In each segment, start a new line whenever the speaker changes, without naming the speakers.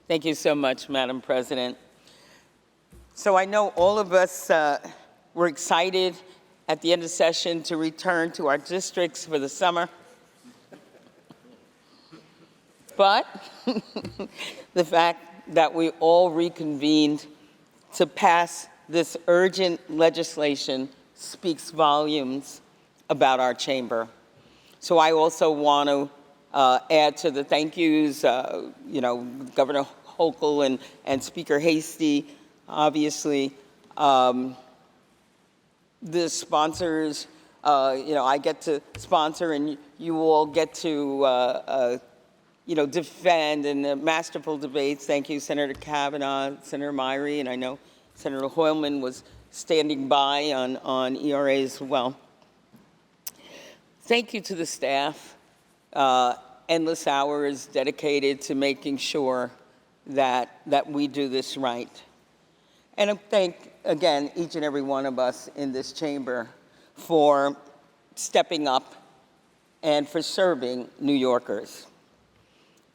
Thank you so much, Madam President. So I know all of us were excited at the end of session to return to our districts for the summer. But the fact that we all reconvened to pass this urgent legislation speaks volumes about our chamber. So I also want to add to the thank yous, Governor Hochul and Speaker Hasty, obviously. The sponsors, I get to sponsor and you all get to, defend in the masterful debates. Thank you, Senator Kavanaugh, Senator Myrie, and I know Senator Hoylman was standing by on ERA as well. Thank you to the staff. Endless hours dedicated to making sure that we do this right. And I thank, again, each and every one of us in this chamber for stepping up and for serving New Yorkers.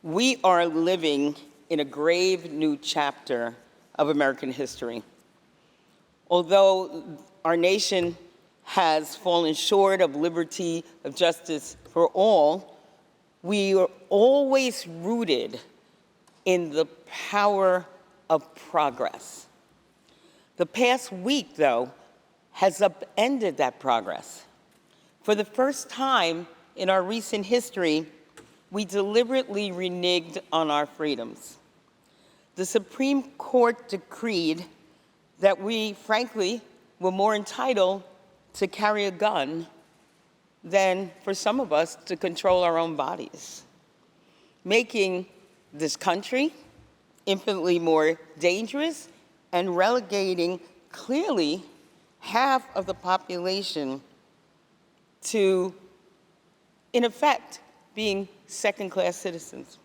We are living in a grave new chapter of American history. Although our nation has fallen short of liberty, of justice for all, we are always rooted in the power of progress. The past week, though, has upended that progress. For the first time in our recent history, we deliberately reneged on our freedoms. The Supreme Court decreed that we, frankly, were more entitled to carry a gun than for some of us to control our own bodies, making this country infinitely more dangerous and relegating clearly half of the population to, in effect, being second-class citizens.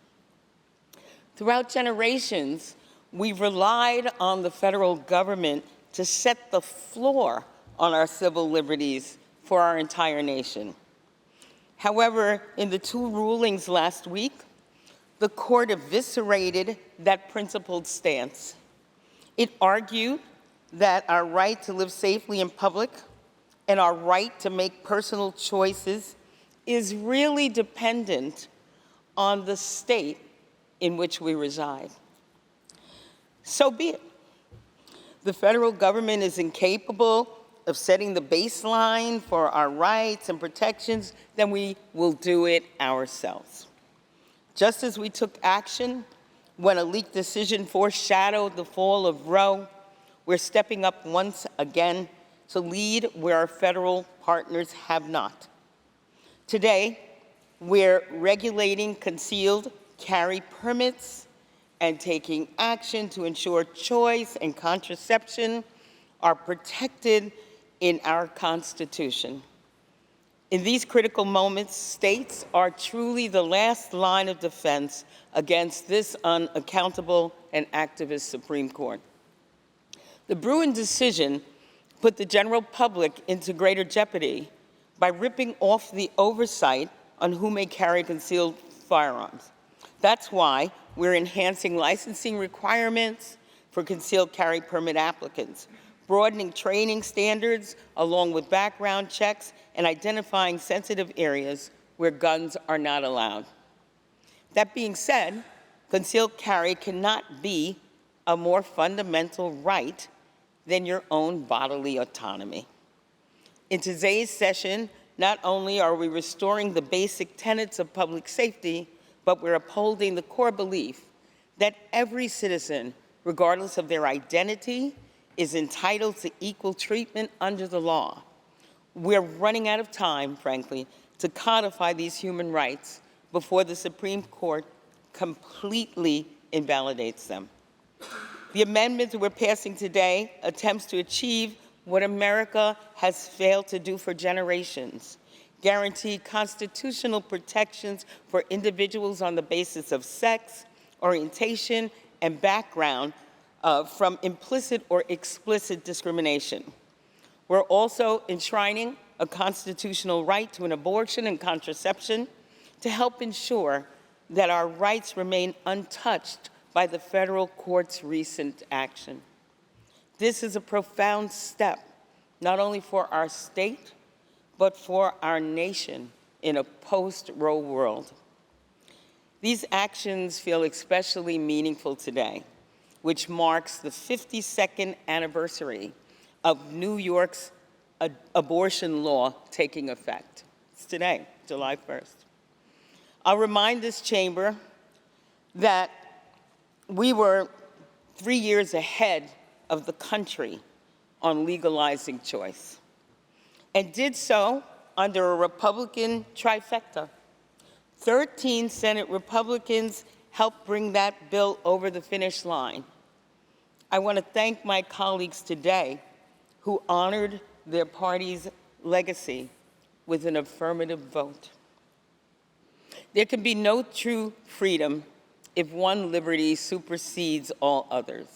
Throughout generations, we've relied on the federal government to set the floor on our civil liberties for our entire nation. However, in the two rulings last week, the court eviscerated that principled stance. It argued that our right to live safely in public and our right to make personal choices is really dependent on the state in which we reside. So be it. The federal government is incapable of setting the baseline for our rights and protections, then we will do it ourselves. Just as we took action when a leaked decision foreshadowed the fall of Roe, we're stepping up once again to lead where our federal partners have not. Today, we're regulating concealed carry permits and taking action to ensure choice and contraception are protected in our Constitution. In these critical moments, states are truly the last line of defense against this unaccountable and activist Supreme Court. The Bruen decision put the general public into greater jeopardy by ripping off the oversight on who may carry concealed firearms. That's why we're enhancing licensing requirements for concealed carry permit applicants, broadening training standards along with background checks, and identifying sensitive areas where guns are not allowed. That being said, concealed carry cannot be a more fundamental right than your own bodily autonomy. In today's session, not only are we restoring the basic tenets of public safety, but we're upholding the core belief that every citizen, regardless of their identity, is entitled to equal treatment under the law. We're running out of time, frankly, to codify these human rights before the Supreme Court completely invalidates them. The amendment that we're passing today attempts to achieve what America has failed to do for generations: guarantee constitutional protections for individuals on the basis of sex, orientation, and background from implicit or explicit discrimination. We're also enshrining a constitutional right to an abortion and contraception to help ensure that our rights remain untouched by the federal court's recent action. This is a profound step, not only for our state, but for our nation in a post-Roe world. These actions feel especially meaningful today, which marks the 52nd anniversary of New York's abortion law taking effect. It's today, July 1st. I'll remind this chamber that we were 3 years ahead of the country on legalizing choice, and did so under a Republican trifecta. 13 Senate Republicans helped bring that bill over the finish line. I want to thank my colleagues today who honored their party's legacy with an affirmative vote. There can be no true freedom if one liberty supersedes all others.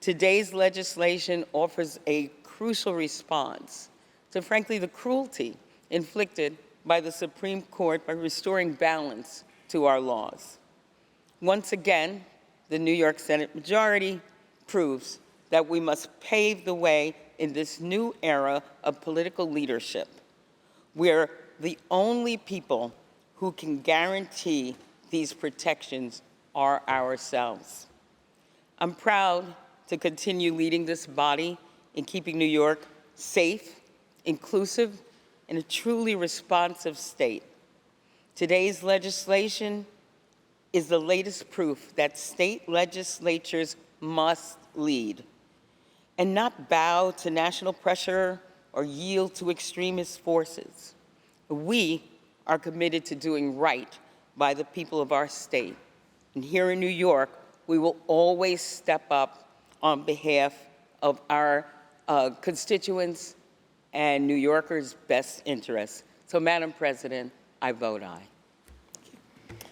Today's legislation offers a crucial response to, frankly, the cruelty inflicted by the Supreme Court by restoring balance to our laws. Once again, the New York Senate majority proves that we must pave the way in this new era of political leadership. We're the only people who can guarantee these protections are ourselves. I'm proud to continue leading this body in keeping New York safe, inclusive, and a truly responsive state. Today's legislation is the latest proof that state legislatures must lead and not bow to national pressure or yield to extremist forces. We are committed to doing right by the people of our state. And here in New York, we will always step up on behalf of our constituents and New Yorkers' best interests. So, Madam President, I vote aye.